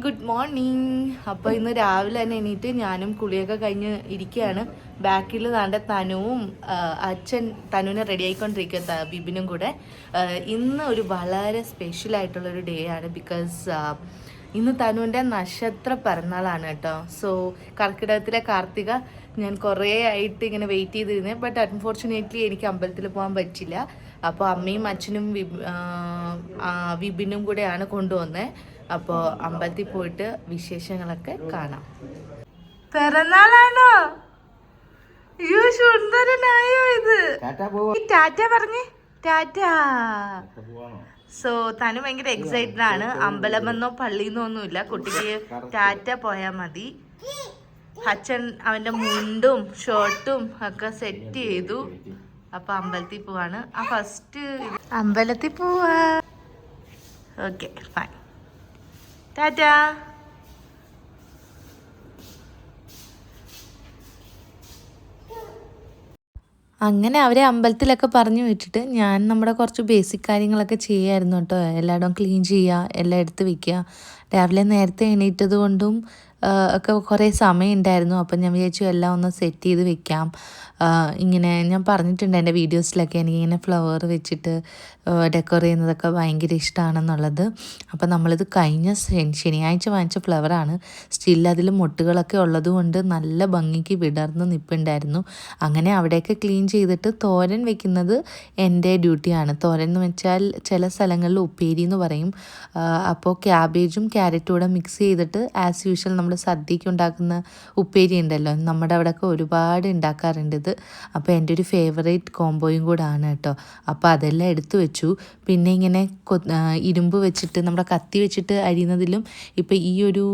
Good morning. അപ്പോൾ ഇന്ന് രാവിലെ തന്നെ എണീറ്റ് ഞാനും കുളിയൊക്കെ കഴിഞ്ഞ് ഇരിക്കുകയാണ്. ബാക്കിൽ താണ്ട തനുവും അച്ഛൻ തനുവിനെ റെഡി ആയിക്കൊണ്ടിരിക്കുക, ബിബിനും കൂടെ. ഇന്ന് ഒരു വളരെ സ്പെഷ്യലായിട്ടുള്ളൊരു ഡേ ആണ്. ബിക്കോസ് ഇന്ന് തനുവിൻ്റെ നക്ഷത്ര പിറന്നാളാണ് കേട്ടോ. സോ കർക്കിടകത്തിലെ കാർത്തിക ഞാൻ കുറേ ആയിട്ട് ഇങ്ങനെ വെയിറ്റ് ചെയ്തിരുന്നത്. ബട്ട് അൺഫോർച്ചുനേറ്റ്ലി എനിക്ക് അമ്പലത്തിൽ പോകാൻ പറ്റില്ല. അപ്പോൾ അമ്മയും അച്ഛനും വിബിനും കൂടെയാണ് കൊണ്ടുവന്നത്. അപ്പോൾ അമ്പലത്തിൽ പോയിട്ട് വിശേഷങ്ങളൊക്കെ കാണാം. പിറന്നാളാണോ? അയ്യോ സുന്ദരനായോ ഇത്. ടാറ്റ പറഞ്ഞേ, ടാറ്റ. സോ തനു ഭയങ്കര എക്സൈറ്റഡ് ആണ്. അമ്പലമെന്നോ പള്ളിന്നോ ഒന്നുമില്ല, കുട്ടിക്ക് ടാറ്റ പോയാൽ മതി. അച്ഛൻ അവന്റെ മുണ്ടും ഷർട്ടും ഒക്കെ സെറ്റ് ചെയ്തു. അപ്പൊ അമ്പലത്തിൽ പോവാണ്. ഫസ്റ്റ് അമ്പലത്തിൽ പോവാ. Okay fine, Tata. അങ്ങനെ അവരെ അമ്പലത്തിലൊക്കെ പറഞ്ഞു വിട്ടിട്ട് ഞാൻ നമ്മുടെ കുറച്ച് ബേസിക് കാര്യങ്ങളൊക്കെ ചെയ്യായിരുന്നു കേട്ടോ. എല്ലായിടവും ക്ലീൻ ചെയ്യുക, എല്ലാം എടുത്ത് വെക്കുക. രാവിലെ നേരത്തെ എണീറ്റത് കൊണ്ടും ഒക്കെ കുറേ സമയം ഉണ്ടായിരുന്നു. അപ്പം ഞാൻ വിചാരിച്ചു എല്ലാം ഒന്ന് സെറ്റ് ചെയ്ത് വെക്കാം. ഇങ്ങനെ ഞാൻ പറഞ്ഞിട്ടുണ്ട് എൻ്റെ വീഡിയോസിലൊക്കെ എനിക്കിങ്ങനെ ഫ്ലവർ വെച്ചിട്ട് ഡെക്കോർ ചെയ്യുന്നതൊക്കെ ഭയങ്കര ഇഷ്ടമാണെന്നുള്ളത്. അപ്പം നമ്മളിത് കഴിഞ്ഞ ശനിയാഴ്ച വാങ്ങിച്ച ഫ്ലവറാണ്. സ്റ്റിൽ അതിൽ മൊട്ടുകളൊക്കെ ഉള്ളത് കൊണ്ട് നല്ല ഭംഗിക്ക് വിടർന്ന് നിൽപ്പുണ്ടായിരുന്നു. അങ്ങനെ അവിടെയൊക്കെ ക്ലീൻ ചെയ്തിട്ട് തോരൻ വെക്കുന്നത് എൻ്റെ ഡ്യൂട്ടിയാണ്. തോരൻ എന്ന് വെച്ചാൽ ചില സ്ഥലങ്ങളിൽ ഉപ്പേരി എന്ന് പറയും. അപ്പോൾ ക്യാബേജും ക്യാരറ്റും കൂടെ മിക്സ് ചെയ്തിട്ട് ആസ് യൂഷ്വൽ നമ്മൾ സദ്യക്ക് ഉണ്ടാക്കുന്ന ഉപ്പേരി ഉണ്ടല്ലോ, നമ്മുടെ അവിടെയൊക്കെ ഒരുപാട് ഉണ്ടാക്കാറുണ്ട് ഇത്. അപ്പോൾ എൻ്റെ ഒരു ഫേവറേറ്റ് കോംബോയും കൂടെ ആണ് കേട്ടോ. അപ്പോൾ അതെല്ലാം എടുത്തു വെച്ചു. പിന്നെ ഇങ്ങനെ ഇരുമ്പ് വെച്ചിട്ട് നമ്മുടെ കത്തി വെച്ചിട്ട് അരിയുന്നതിലും ഇപ്പോൾ ഈ ഒരു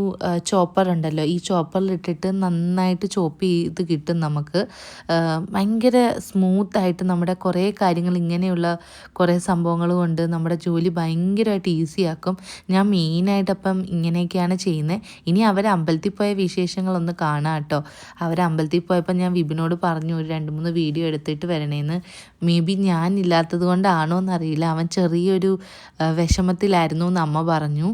ചോപ്പർ ഉണ്ടല്ലോ, ഈ ചോപ്പറിലിട്ടിട്ട് നന്നായിട്ട് ചോപ്പ് ചെയ്ത് കിട്ടും നമുക്ക്. ഭയങ്കര സ്മൂത്തായിട്ട് നമ്മുടെ കുറേ കാര്യങ്ങൾ ഇങ്ങനെയുള്ള കുറേ സംഭവങ്ങൾ കൊണ്ട് നമ്മുടെ ജോലി ഭയങ്കരമായിട്ട് ഈസിയാക്കും. ഞാൻ മെയിനായിട്ട് അപ്പം ഇങ്ങനെയൊക്കെയാണ് ചെയ്യുന്നത്. ഇനി അവർ അമ്പലത്തിൽ പോയ വിശേഷങ്ങളൊന്ന് കാണാം കേട്ടോ. അവർ അമ്പലത്തിൽ പോയപ്പോൾ ഞാൻ വിപിനോട് പറഞ്ഞു ഒരു 2-3 വീഡിയോ എടുത്തിട്ട് വരണേന്ന്. മേ ബി ഞാനില്ലാത്തത് കൊണ്ടാണോ എന്നറിയില്ല, അവൻ ചെറിയൊരു വിഷമത്തിലായിരുന്നു എന്ന് അമ്മ പറഞ്ഞു.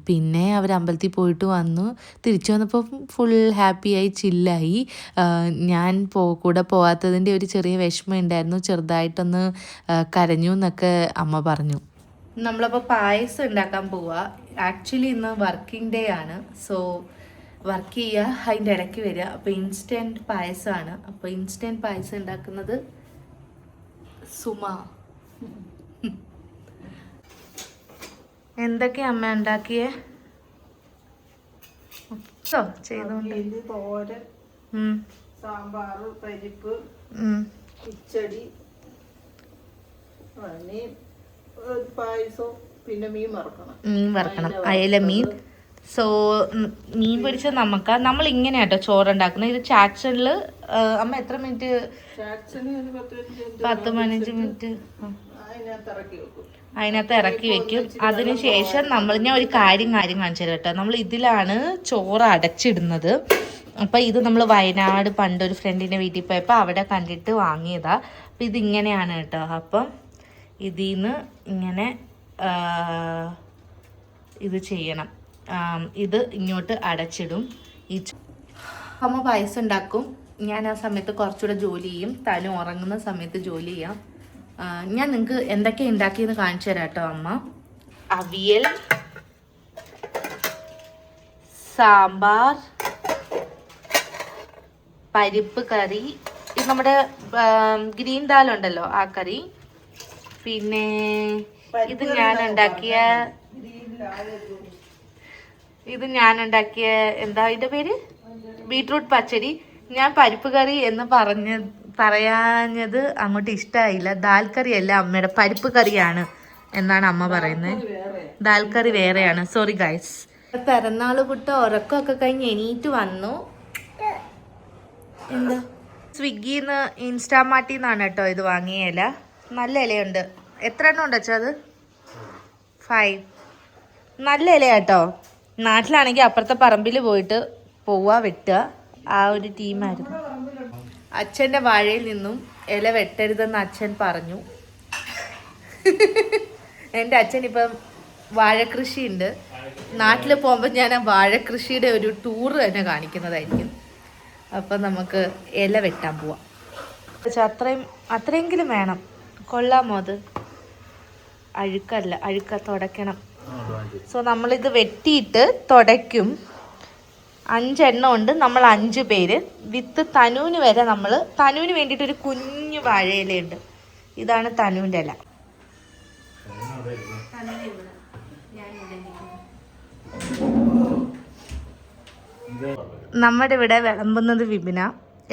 പിന്നെ അവർ അമ്പലത്തിൽ പോയിട്ട് വന്നു. തിരിച്ചു വന്നപ്പോൾ ഫുൾ ഹാപ്പിയായി ചില്ലായി. ഞാൻ കൂടെ പോകാത്തതിൻ്റെ ഒരു ചെറിയ വിഷമം ഉണ്ടായിരുന്നു, ചെറുതായിട്ടൊന്ന് കരഞ്ഞു എന്നൊക്കെ അമ്മ പറഞ്ഞു. നമ്മളപ്പോൾ പായസം ഉണ്ടാക്കാൻ പോവുക. ആക്ച്വലി ഇന്ന് വർക്കിംഗ് ഡേ ആണ്. സോ വർക്ക് ചെയ്യുക, അതിൻ്റെ ഇടയ്ക്ക് വരിക. അപ്പോൾ ഇൻസ്റ്റൻറ്റ് പായസമാണ്. അപ്പോൾ ഇൻസ്റ്റൻറ്റ് പായസം ഉണ്ടാക്കുന്നത് സുമ. എന്തൊക്കെയാ അമ്മ ഉണ്ടാക്കിയേ? ചെയ്തോണ്ട് തോരൻ, സാമ്പാർ, പരിപ്പ്, കിച്ചടി, പായസവും പിന്നെ മീൻ വറക്കണം. അയല മീൻ. സോ മീൻ പൊരിച്ചത് നമ്മൾ ഇങ്ങനെ കേട്ടോ ചോറുണ്ടാക്കുന്നത്. ഇത് ചാക്സണിൽ അമ്മ എത്ര മിനിറ്റ്? 10-15 മിനിറ്റ് അതിനകത്ത് ഇറക്കി വെക്കും. അതിനുശേഷം ഞാൻ ഒരു കാര്യം കാണിച്ചു തരാം കേട്ടോ. നമ്മൾ ഇതിലാണ് ചോറ് അടച്ചിടുന്നത്. അപ്പം ഇത് നമ്മൾ വയനാട് പണ്ടൊരു ഫ്രണ്ടിൻ്റെ വീട്ടിൽ പോയപ്പോൾ അവിടെ കണ്ടിട്ട് വാങ്ങിയതാ. അപ്പം ഇതിങ്ങനെയാണ് കേട്ടോ. അപ്പം ഇതിൽ നിന്ന് ഇങ്ങനെ ഇത് ചെയ്യണം. ഇത് ഇങ്ങോട്ട് അടച്ചിടും. അമ്മ പായസം ഉണ്ടാക്കും. ഞാൻ ആ സമയത്ത് കുറച്ചുകൂടെ ജോലി ചെയ്യും. തനു ഉറങ്ങുന്ന സമയത്ത് ജോലി ചെയ്യാം. ഞാൻ നിങ്ങൾക്ക് എന്തൊക്കെ ഉണ്ടാക്കിയെന്ന് കാണിച്ചു തരാം കേട്ടോ. അമ്മ അവിയൽ, സാമ്പാർ, പരിപ്പ് കറി, ഇത് നമ്മുടെ ഗ്രീൻ ദാൽ ഉണ്ടല്ലോ ആ കറി, പിന്നെ ഇത് ഞാൻ ഉണ്ടാക്കിയ എന്താ ഇതിന്റെ പേര്, ബീട്രൂട്ട് പച്ചടി. ഞാൻ പരിപ്പ് കറി എന്ന് പറയാഞ്ഞത് അങ്ങോട്ട് ഇഷ്ടമായില്ല. ദാൽ കറി അല്ല അമ്മയുടെ, പരിപ്പ് കറിയാണ് എന്നാണ് അമ്മ പറയുന്നത്. ദാൽ കറി വേറെയാണ്. Sorry guys. പിറന്നാള് കുട്ട് ഉറക്കമൊക്കെ കഴിഞ്ഞ് എണീറ്റ് വന്നു. എന്താ സ്വിഗ്ഗിന്ന് ഇൻസ്റ്റാമാർട്ടിന്നാണ് കേട്ടോ ഇത് വാങ്ങിയ ഇല. നല്ല ഇലയുണ്ട്. എത്ര എണ്ണം ഉണ്ട് വെച്ചാൽ? അത് 5. നല്ല ഇലയാട്ടോ. നാട്ടിലാണെങ്കിൽ അപ്പുറത്തെ പറമ്പിൽ പോയിട്ട് വെട്ടുക, ആ ഒരു ടീമായിരുന്നു. അച്ഛൻ്റെ വാഴയിൽ നിന്നും ഇല വെട്ടരുതെന്ന് അച്ഛൻ പറഞ്ഞു. എൻ്റെ അച്ഛൻ ഇപ്പം വാഴ കൃഷിയുണ്ട്. നാട്ടിൽ പോകുമ്പോൾ ഞാൻ ആ വാഴക്കൃഷിയുടെ ഒരു ടൂർ തന്നെ കാണിക്കുന്നതായിരിക്കും. അപ്പം നമുക്ക് ഇല വെട്ടാൻ പോവാം. പക്ഷെ അത്രയെങ്കിലും വേണം. കൊള്ളാമോ അത്? അഴുക്ക തുടയ്ക്കണം. സോ നമ്മളിത് വെട്ടിയിട്ട് തുടയ്ക്കും. 5 എണ്ണം ഉണ്ട്. നമ്മൾ 5 പേര് വിത്ത് തനുവിന് വരെ തനുവിന് വേണ്ടിയിട്ട് ഒരു കുഞ്ഞു വാഴയിലയുണ്ട്. ഇതാണ് തനുവിൻ്റെ ഇല. നമ്മുടെ ഇവിടെ വിളമ്പുന്നത് വിപിന.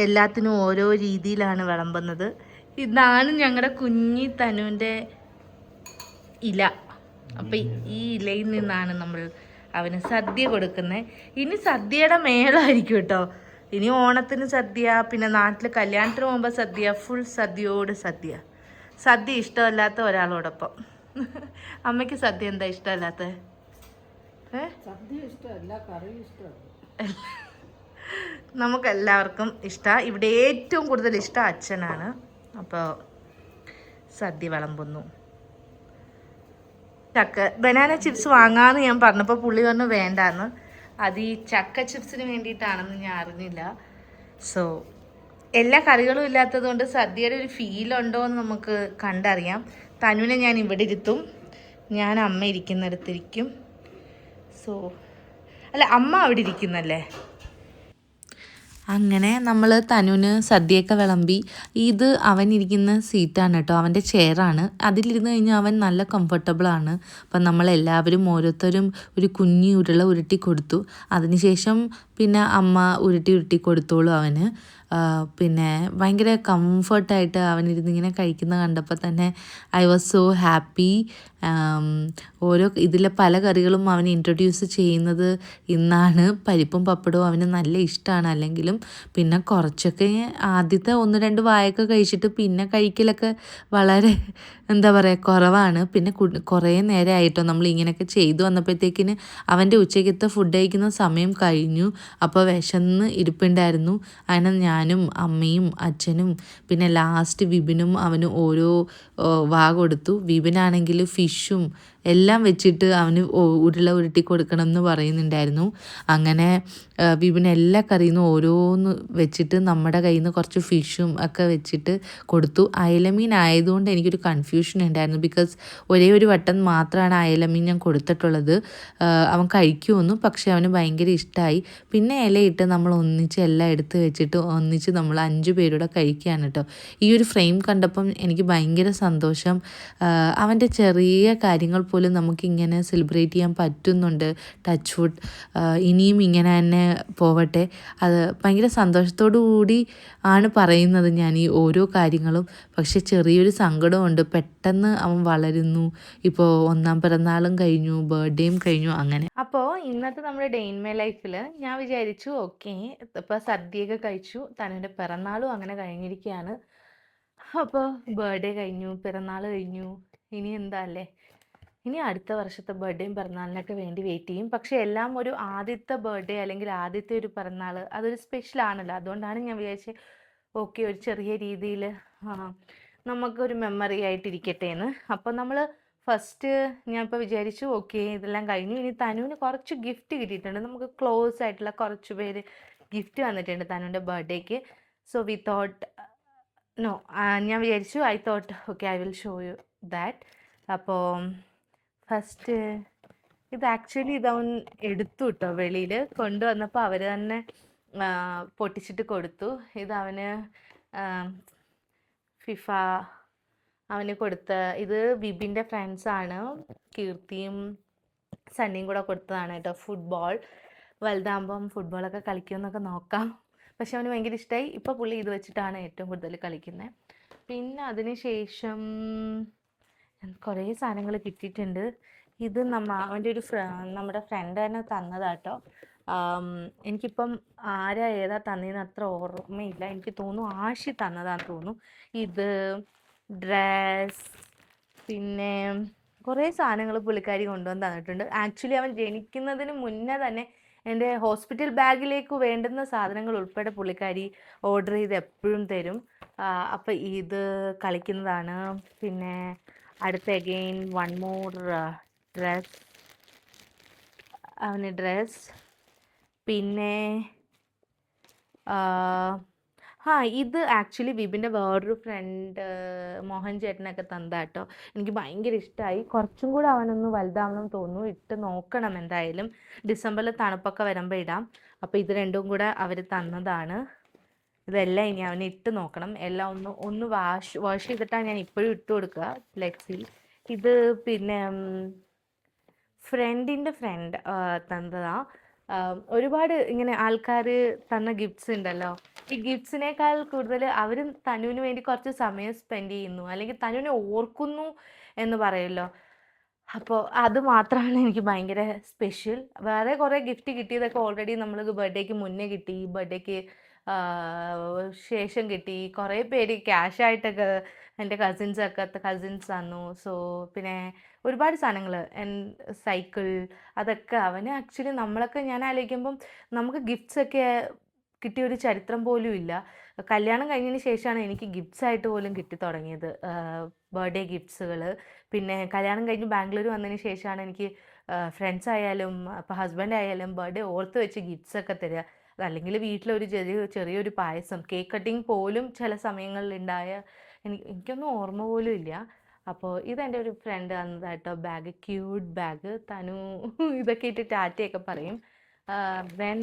എല്ലാത്തിനും ഓരോ രീതിയിലാണ് വിളമ്പുന്നത്. ഇതാണ് ഞങ്ങളുടെ കുഞ്ഞി തനുവിൻ്റെ ഇല. അപ്പം ഈ ഇലയിൽ നിന്നാണ് നമ്മൾ അവന് സദ്യ കൊടുക്കുന്നത്. ഇനി സദ്യയുടെ മേളമായിരിക്കും കേട്ടോ. ഇനി ഓണത്തിന് സദ്യ, പിന്നെ നാട്ടിൽ കല്യാണത്തിന് പോകുമ്പോൾ സദ്യ, ഫുൾ സദ്യയോട് സദ്യ. സദ്യ ഇഷ്ടമല്ലാത്ത ഒരാളോടൊപ്പം. അമ്മയ്ക്ക് സദ്യ എന്താ ഇഷ്ടമല്ലാത്ത? നമുക്കെല്ലാവർക്കും ഇഷ്ടമാണ്. ഇവിടെ ഏറ്റവും കൂടുതൽ ഇഷ്ടം അച്ഛനാണ്. അപ്പോൾ സദ്യ വിളമ്പുന്നു. ബനാന ചിപ്സ് വാങ്ങാമെന്ന് ഞാൻ പറഞ്ഞപ്പോൾ പുള്ളി പറഞ്ഞു വേണ്ടാന്ന്. അത് ഈ ചക്ക ചിപ്സിന് വേണ്ടിയിട്ടാണെന്ന് ഞാൻ അറിഞ്ഞില്ല. സോ എല്ലാ കറികളും ഇല്ലാത്തത് കൊണ്ട് സദ്യയുടെ ഒരു ഫീലുണ്ടോ എന്ന് നമുക്ക് കണ്ടറിയാം. തനുവിനെ ഞാൻ ഇവിടെ ഇരുത്തും, ഞാൻ അമ്മ ഇരിക്കുന്നിടത്തിരിക്കും. സോ അല്ല, അമ്മ അവിടെ ഇരിക്കുന്നല്ലേ. അങ്ങനെ നമ്മൾ തനുവിന് സദ്യയൊക്കെ വിളമ്പി. ഇത് അവനിരിക്കുന്ന സീറ്റാണ് കേട്ടോ, അവൻ്റെ ചെയറാണ്. അതിലിരുന്ന് കഴിഞ്ഞാൽ അവൻ നല്ല കംഫർട്ടബിളാണ്. അപ്പം നമ്മളെല്ലാവരും ഓരോരുത്തരും ഒരു കുഞ്ഞി ഉരുള ഉരുട്ടി കൊടുത്തു. അതിനുശേഷം പിന്നെ അമ്മ ഉരുട്ടി കൊടുത്തോളൂ അവന്. പിന്നെ ഭയങ്കര കംഫർട്ടായിട്ട് അവനിരുന്നിങ്ങനെ കഴിക്കുന്ന കണ്ടപ്പോൾ തന്നെ ഐ വാസ് സോ ഹാപ്പി. ഇതിലെ പല കറികളും അവൻ ഇൻട്രൊഡ്യൂസ് ചെയ്യുന്നത് ഇന്നാണ്. പരിപ്പും പപ്പടവും അവന് നല്ല ഇഷ്ടമാണ്. അല്ലെങ്കിലും പിന്നെ കുറച്ചൊക്കെ ആദ്യത്തെ 1-2 വായൊക്കെ കഴിച്ചിട്ട് പിന്നെ കഴിക്കലൊക്കെ വളരെ എന്താ പറയുക കുറവാണ്. പിന്നെ കുറേ നേരമായിട്ടോ നമ്മൾ ഇങ്ങനെയൊക്കെ ചെയ്തു വന്നപ്പോഴത്തേക്കിന് അവൻ്റെ ഉച്ചയ്ക്കത്തെ ഫുഡ് കഴിക്കുന്ന സമയം കഴിഞ്ഞു. അപ്പോൾ വിശന്ന് ഇരിപ്പുണ്ടായിരുന്നു. അങ്ങനെ ഞാനും അമ്മയും അച്ഛനും പിന്നെ ലാസ്റ്റ് വിപിനും അവന് ഓരോ വാ കൊടുത്തു. വിപിനാണെങ്കിൽ ഫിഷും എല്ലാം വെച്ചിട്ട് അവന് ഉരുള ഉരുട്ടി കൊടുക്കണം എന്ന് പറയുന്നുണ്ടായിരുന്നു. അങ്ങനെ വിപിൻ എല്ലാ കറിയിൽ നിന്നും ഓരോന്ന് വെച്ചിട്ട് നമ്മുടെ കയ്യിൽ നിന്ന് കുറച്ച് ഫിഷും ഒക്കെ വെച്ചിട്ട് കൊടുത്തു. അയലമീൻ ആയതുകൊണ്ട് എനിക്കൊരു കൺഫ്യൂഷൻ ഉണ്ടായിരുന്നു. ബിക്കോസ് ഒരേ ഒരു വട്ടം മാത്രമാണ് അയലമീൻ ഞാൻ കൊടുത്തിട്ടുള്ളത്. അവൻ കഴിക്കുമെന്നു, പക്ഷേ അവന് ഭയങ്കര ഇഷ്ടമായി. പിന്നെ ഇലയിട്ട് നമ്മൾ ഒന്നിച്ച് എല്ലാം എടുത്ത് വെച്ചിട്ട് ഒന്നിച്ച് നമ്മൾ 5 പേരുടെ കഴിക്കുകയാണ് കേട്ടോ. ഈ ഒരു ഫ്രെയിം കണ്ടപ്പം എനിക്ക് ഭയങ്കര സന്തോഷം. അവൻ്റെ ചെറിയ കാര്യങ്ങൾ പോലും നമുക്കിങ്ങനെ സെലിബ്രേറ്റ് ചെയ്യാൻ പറ്റുന്നുണ്ട്. Touch wood. ഇനിയും ഇങ്ങനെ തന്നെ പോവട്ടെ. അത് ഭയങ്കര സന്തോഷത്തോടു കൂടി ആണ് പറയുന്നത് ഞാൻ ഈ ഓരോ കാര്യങ്ങളും. പക്ഷെ ചെറിയൊരു സങ്കടമുണ്ട്. പെട്ടെന്ന് അവൻ വളരുന്നു. ഇപ്പോൾ 1ാം പിറന്നാളും കഴിഞ്ഞു, ബർത്ത്ഡേയും കഴിഞ്ഞു. അങ്ങനെ അപ്പോൾ ഇന്നത്തെ നമ്മുടെ ഡേ ഇൻ മൈ ലൈഫിൽ ഞാൻ വിചാരിച്ചു ഓക്കെ, ഇപ്പോൾ സദ്യയൊക്കെ കഴിച്ചു, തൻ്റെ പിറന്നാളും അങ്ങനെ കഴിഞ്ഞിരിക്കുകയാണ്. അപ്പോൾ ബർത്ത്ഡേ കഴിഞ്ഞു, പിറന്നാൾ കഴിഞ്ഞു. ഇനി എന്താ അല്ലേ, ഇനി അടുത്ത വർഷത്തെ ബർത്ത്ഡേയും പിറന്നാളിനൊക്കെ വേണ്ടി വെയിറ്റ് ചെയ്യും. പക്ഷേ എല്ലാം ഒരു ആദ്യത്തെ ബർത്ത്ഡേ അല്ലെങ്കിൽ ആദ്യത്തെ ഒരു പിറന്നാൾ അതൊരു സ്പെഷ്യലാണല്ലോ. അതുകൊണ്ടാണ് ഞാൻ വിചാരിച്ചത് ഓക്കെ ഒരു ചെറിയ രീതിയിൽ നമുക്കൊരു മെമ്മറി ആയിട്ടിരിക്കട്ടെ എന്ന്. അപ്പോൾ നമ്മൾ ഫസ്റ്റ് ഞാൻ ഇപ്പോൾ വിചാരിച്ചു ഓക്കെ ഇതെല്ലാം കഴിഞ്ഞു. ഇനി തനുവിന് കുറച്ച് ഗിഫ്റ്റ് കിട്ടിയിട്ടുണ്ട്. നമുക്ക് ക്ലോസ് ആയിട്ടുള്ള കുറച്ച് പേര് ഗിഫ്റ്റ് വന്നിട്ടുണ്ട് തനുവിൻ്റെ ബർത്ത്ഡേക്ക്. സോ വി തോട്ട് നോ, ഞാൻ വിചാരിച്ചു I thought okay I will show you that. അപ്പോൾ ഫസ്റ്റ് ഇത് ആക്ച്വലി ഇതവൻ എടുത്തു കേട്ടോ. വെളിയിൽ കൊണ്ടുവന്നപ്പോൾ അവർ തന്നെ പൊട്ടിച്ചിട്ട് കൊടുത്തു. ഇതവന് ഫിഫ അവന് കൊടുത്ത, ഇത് ബിബിൻ്റെ ഫ്രണ്ട്സാണ്, കീർത്തിയും സണ്ണിയും കൂടെ കൊടുത്തതാണ് കേട്ടോ. ഫുട്ബോൾ വലുതാകുമ്പം ഫുട്ബോളൊക്കെ കളിക്കുമെന്നൊക്കെ നോക്കാം. പക്ഷെ അവന് ഭയങ്കര ഇഷ്ടമായി. ഇപ്പോൾ പുള്ളി ഇത് വെച്ചിട്ടാണ് ഏറ്റവും കൂടുതൽ കളിക്കുന്നത്. പിന്നെ അതിന് ശേഷം കുറേ സാധനങ്ങൾ കിട്ടിയിട്ടുണ്ട്. ഇത് അവൻ്റെ ഒരു നമ്മുടെ ഫ്രണ്ട് തന്നെ തന്നതാട്ടോ. എനിക്കിപ്പം ആരാ ഏതാ തന്നതെന്ന് അത്ര ഓർമ്മയില്ല. എനിക്ക് തോന്നുന്നു ആഷി തന്നതാന്ന് തോന്നുന്നു. ഇത് ഡ്രസ്, പിന്നെ കുറേ സാധനങ്ങൾ പുള്ളിക്കാരി കൊണ്ടുവന്ന് തന്നിട്ടുണ്ട്. ആക്ച്വലി അവൻ ജനിക്കുന്നതിന് മുന്നേ തന്നെ എൻ്റെ ഹോസ്പിറ്റൽ ബാഗിലേക്ക് വേണ്ടുന്ന സാധനങ്ങൾ ഉൾപ്പെടെ പുള്ളിക്കാരി ഓർഡർ ചെയ്ത് എപ്പോഴും തരും. അപ്പോൾ ഇത് കളിക്കുന്നതാണ്. പിന്നെ അടുത്ത അഗെയിൻ 1 more ഡ്രസ്. അവന് ഡ്രസ്. പിന്നെ ഇത് ആക്ച്വലി വിപിൻ്റെ വേറൊരു ഫ്രണ്ട് മോഹൻ ചേട്ടനൊക്കെ തന്നതാട്ടോ. എനിക്ക് ഭയങ്കര ഇഷ്ടമായി. കുറച്ചും കൂടെ അവനൊന്ന് വലുതാവണം തോന്നുന്നു. ഇട്ട് നോക്കണം എന്തായാലും. ഡിസംബറിൽ തണുപ്പൊക്കെ വരുമ്പോൾ ഇടാം. അപ്പോൾ ഇത് രണ്ടും കൂടെ അവർ തന്നതാണ്. ഇതെല്ലാം ഇനി അവന് ഇട്ട് നോക്കണം. എല്ലാം ഒന്ന് വാഷ് ചെയ്തിട്ടാണ് ഞാൻ ഇപ്പോഴും ഇട്ട് കൊടുക്കുക ഫ്ലെക്സിൽ. ഇത് പിന്നെ ഫ്രണ്ടിൻ്റെ ഫ്രണ്ട് തന്നതാ. ഒരുപാട് ഇങ്ങനെ ആൾക്കാർ തന്ന ഗിഫ്റ്റ്സ് ഉണ്ടല്ലോ. ഈ ഗിഫ്റ്റ്സിനേക്കാൾ കൂടുതൽ അവരും തനുവിന് വേണ്ടി കുറച്ച് സമയം സ്പെൻഡ് ചെയ്യുന്നു, അല്ലെങ്കിൽ തനുവിനെ ഓർക്കുന്നു എന്ന് പറയുമല്ലോ. അപ്പോൾ അത് മാത്രമാണ് എനിക്ക് ഭയങ്കര സ്പെഷ്യൽ. വേറെ കുറേ ഗിഫ്റ്റ് കിട്ടിയതൊക്കെ ഓൾറെഡി നമ്മൾ ബർത്ത്ഡേക്ക് മുന്നേ കിട്ടി, ബർത്ത്ഡേക്ക് ശേഷം കിട്ടി. കുറേ പേര് ക്യാഷായിട്ടൊക്കെ എൻ്റെ കസിൻസ് തന്നു. സോ പിന്നെ ഒരുപാട് സാധനങ്ങൾ, സൈക്കിൾ, അതൊക്കെ അവന് ആക്ച്വലി നമ്മളൊക്കെ ഞാൻ ആലോചിക്കുമ്പം നമുക്ക് ഗിഫ്റ്റ്സൊക്കെ കിട്ടിയ ഒരു ചരിത്രം പോലും ഇല്ല. കല്യാണം കഴിഞ്ഞതിന് ശേഷമാണ് എനിക്ക് ഗിഫ്റ്റ്സ് ആയിട്ട് പോലും കിട്ടി തുടങ്ങിയത്, ബർത്ത്ഡേ ഗിഫ്റ്റ്സുകൾ. പിന്നെ കല്യാണം കഴിഞ്ഞ് ബാംഗ്ലൂർ വന്നതിന് ശേഷമാണ് എനിക്ക് ഫ്രണ്ട്സ് ആയാലും ഇപ്പോൾ ഹസ്ബൻഡ് ആയാലും ബർത്ത്ഡേ ഓർത്ത് വെച്ച് ഗിഫ്റ്റ്സൊക്കെ തരിക. അതല്ലെങ്കിൽ വീട്ടിലൊരു ചെറിയൊരു പായസം, കേക്ക് കട്ടിങ് പോലും ചില സമയങ്ങളിലുണ്ടായ എനിക്കൊന്നും ഓർമ്മ പോലും ഇല്ല. അപ്പോൾ ഇതെൻ്റെ ഒരു ഫ്രണ്ട് തന്നതാട്ടോ ബാഗ്, ക്യൂട്ട് ബാഗ്. തനു ഇതൊക്കെ ഇട്ട് ടാറ്റയൊക്കെ പറയും. Then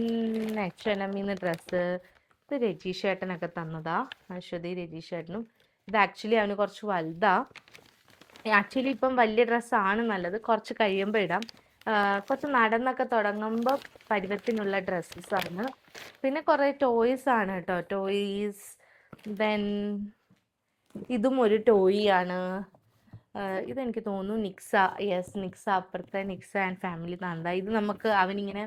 H&M dress. ഇത് രജീഷേട്ടനൊക്കെ തന്നതാ, അശ്വതി രജീഷേട്ടനും. ഇത് ആക്ച്വലി അവന് കുറച്ച് വലുതാ. ആക്ച്വലി ഇപ്പം വലിയ ഡ്രസ്സാണ് നല്ലത്, കുറച്ച് കഴിയുമ്പോൾ ഇടാം. കുറച്ച് നടന്നൊക്കെ തുടങ്ങുമ്പോൾ പരുവത്തിനുള്ള ഡ്രസ്സസാണ്. പിന്നെ കുറേ ടോയ്സ് ആണ് കേട്ടോ, ടോയ്സ്. ദെൻ ഇതും ഒരു ടോയ് ആണ്. ഇതെനിക്ക് തോന്നുന്നു നിക്സ, അപ്പുറത്തെ നിക്സ ആൻഡ് ഫാമിലി തന്നതാ. ഇത് നമുക്ക് അവനിങ്ങനെ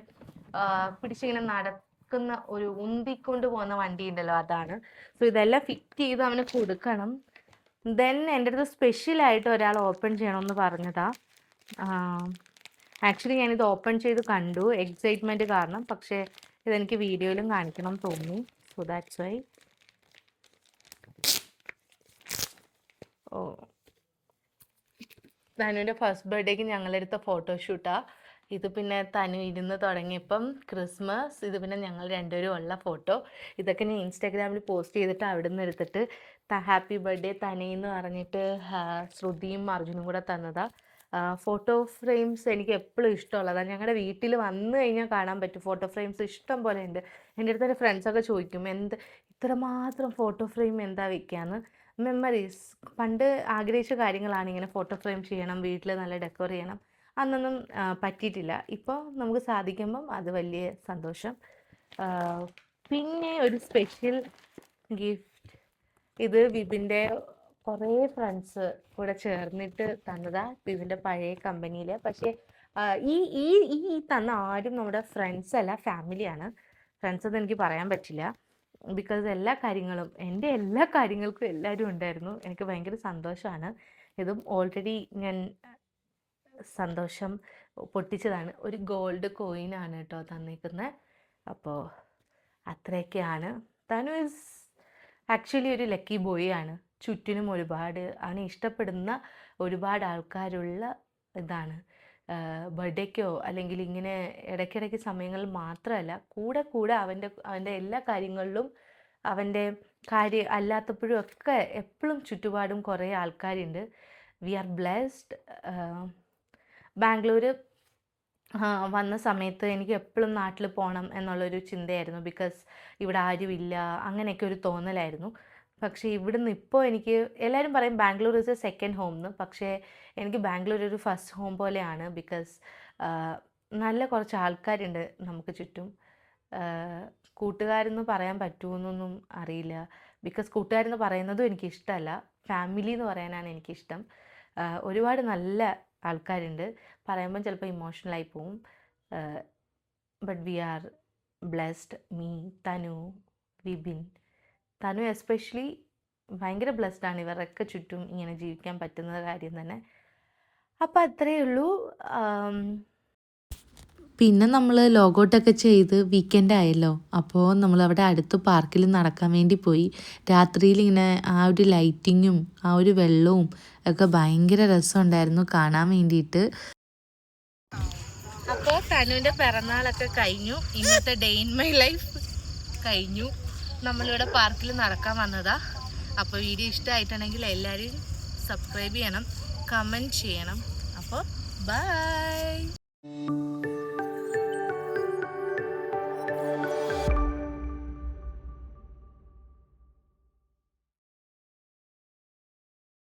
പിടിച്ചിങ്ങനെ നടക്കുന്ന ഒരു ഉന്തിക്കൊണ്ട് പോകുന്ന വണ്ടി ഉണ്ടല്ലോ, അതാണ്. സോ ഇതെല്ലാം ഫിറ്റ് ചെയ്ത് അവന് കൊടുക്കണം. ദെൻ എൻ്റെ അടുത്ത് സ്പെഷ്യലായിട്ട് ഒരാൾ ഓപ്പൺ ചെയ്യണമെന്ന് പറഞ്ഞതാ. ആക്ച്വലി ഞാനിത് ഓപ്പൺ ചെയ്ത് കണ്ടു എക്സൈറ്റ്മെൻറ്റ് കാരണം, പക്ഷേ ഇതെനിക്ക് വീഡിയോയിലും കാണിക്കണം തോന്നി. So that's why. തനുവിൻ്റെ ഫസ്റ്റ് ബർത്ത്ഡേക്ക് ഞങ്ങളെടുത്ത ഫോട്ടോഷൂട്ടാണ് ഇത്. പിന്നെ തനു ഇരുന്ന് തുടങ്ങിയപ്പം ക്രിസ്മസ്. ഇത് പിന്നെ ഞങ്ങൾ രണ്ടുപേരും ഉള്ള ഫോട്ടോ. ഇതൊക്കെ ഞാൻ ഇൻസ്റ്റാഗ്രാമിൽ പോസ്റ്റ് ചെയ്തിട്ട് അവിടെ നിന്ന് എടുത്തിട്ട് ഹാപ്പി ബർത്ത്ഡേ തനയെന്ന് പറഞ്ഞിട്ട് ശ്രുതിയും അർജുനും കൂടെ തന്നതാണ്. ഫോട്ടോ ഫ്രെയിംസ് എനിക്ക് എപ്പോഴും ഇഷ്ടമുള്ളതാണ്. ഞങ്ങളുടെ വീട്ടിൽ വന്നു കഴിഞ്ഞാൽ കാണാൻ പറ്റും ഫോട്ടോ ഫ്രെയിംസ് ഇഷ്ടം പോലെ ഉണ്ട്. എൻ്റെ അടുത്ത് എൻ്റെ ഫ്രണ്ട്സൊക്കെ ചോദിക്കും ഇത്രമാത്രം ഫോട്ടോ ഫ്രെയിം എന്താ വെക്കാന്ന്. മെമ്മറീസ്, പണ്ട് ആഗ്രഹിച്ച കാര്യങ്ങളാണ് ഇങ്ങനെ ഫോട്ടോ ഫ്രെയിം ചെയ്യണം, വീട്ടിൽ നല്ല ഡെക്കോർ ചെയ്യണം. അന്നൊന്നും പറ്റിയിട്ടില്ല. ഇപ്പോൾ നമുക്ക് സാധിക്കുമ്പം അത് വലിയ സന്തോഷം. പിന്നെ ഒരു സ്പെഷ്യൽ ഗിഫ്റ്റ്, ഇത് വിപിൻ്റെ കുറേ ഫ്രണ്ട്സ് കൂടെ ചേർന്നിട്ട് തന്നതാ, വിപിൻ്റെ പഴയ കമ്പനിയിൽ. പക്ഷേ ഈ ഈ ഈ തന്ന ആരും നമ്മുടെ ഫ്രണ്ട്സ് അല്ല, ഫാമിലിയാണ്. ഫ്രണ്ട്സ് എന്ന് എനിക്ക് പറയാൻ പറ്റില്ല, ബിക്കോസ് എൻ്റെ എല്ലാ കാര്യങ്ങൾക്കും എല്ലാവരും ഉണ്ടായിരുന്നു. എനിക്ക് ഭയങ്കര സന്തോഷമാണ്. ഇതും ഓൾറെഡി ഞാൻ സന്തോഷം പൊട്ടിച്ചതാണ്. ഒരു ഗോൾഡ് കോയിനാണ് കേട്ടോ തന്നിരിക്കുന്നത്. അപ്പോൾ അത്രയൊക്കെയാണ്. തനു ഈസ് ആക്ച്വലി ഒരു ലക്കി ബോയ് ആണ്. ചുറ്റിനും അവനെ ഇഷ്ടപ്പെടുന്ന ഒരുപാട് ആൾക്കാരുള്ള ഇതാണ്. ബർത്ത്ഡേക്കോ അല്ലെങ്കിൽ ഇങ്ങനെ ഇടയ്ക്കിടയ്ക്ക് സമയങ്ങളിൽ മാത്രമല്ല, കൂടെ അവൻ്റെ എല്ലാ കാര്യങ്ങളിലും, അവൻ്റെ അല്ലാത്തപ്പോഴും ഒക്കെ എപ്പോഴും ചുറ്റുപാടും കുറേ ആൾക്കാരുണ്ട്. V R blessed. ബാംഗ്ലൂർ വന്ന സമയത്ത് എനിക്ക് എപ്പോഴും നാട്ടിൽ പോകണം എന്നുള്ളൊരു ചിന്തയായിരുന്നു. ബിക്കോസ് ഇവിടെ ആരുമില്ല, അങ്ങനെയൊക്കെ ഒരു തോന്നലായിരുന്നു. പക്ഷേ ഇവിടുന്ന് ഇപ്പോൾ എനിക്ക് എല്ലാവരും പറയും Bangalore is A second home എന്ന്. പക്ഷേ എനിക്ക് ബാംഗ്ലൂർ ഒരു ഫസ്റ്റ് ഹോം പോലെയാണ്. ബിക്കോസ് നല്ല കുറച്ച് ആൾക്കാരുണ്ട് നമുക്ക് ചുറ്റും. കൂട്ടുകാരെന്ന് പറയാൻ പറ്റുമെന്നൊന്നും അറിയില്ല, ബിക്കോസ് കൂട്ടുകാരെന്ന് പറയുന്നതും എനിക്കിഷ്ടമല്ല. ഫാമിലി എന്ന് പറയാനാണ് എനിക്കിഷ്ടം. ഒരുപാട് നല്ല ആൾക്കാരുണ്ട്. പറയുമ്പം ചിലപ്പോൾ ഇമോഷണലായി പോവും. But we R blessed. Me, Tanu, Vipin. Tanu especially ഭയങ്കര ബ്ലെസ്ഡാണ്. ഇവരൊക്കെ ചുറ്റും ഇങ്ങനെ ജീവിക്കാൻ പറ്റുന്ന കാര്യം തന്നെ. അപ്പോൾ അത്രയേ ഉള്ളൂ. പിന്നെ നമ്മൾ ലോഗൗട്ടൊക്കെ ചെയ്ത് വീക്കെൻഡ് ആയല്ലോ, അപ്പോൾ നമ്മൾ അവിടെ അടുത്ത് പാർക്കിൽ നടക്കാൻ വേണ്ടി പോയി. രാത്രിയിൽ ഇങ്ങനെ ആ ഒരു ലൈറ്റിങ്ങും ആ ഒരു വെള്ളവും ഒക്കെ ഭയങ്കര രസമുണ്ടായിരുന്നു കാണാൻ വേണ്ടിയിട്ട്. അപ്പോൾ തനുവിൻ്റെ പിറന്നാളൊക്കെ കഴിഞ്ഞു. ഇന്നത്തെ ഡേ ഇൻ മൈ ലൈഫ് കഴിഞ്ഞു. നമ്മളിവിടെ പാർക്കിൽ നടക്കാൻ വന്നതാ. അപ്പോൾ വീഡിയോ ഇഷ്ടമായിട്ടുണ്ടെങ്കിൽ എല്ലാവരും സബ്സ്ക്രൈബ് ചെയ്യണം, കമൻറ്റ് ചെയ്യണം. അപ്പോൾ ബൈ.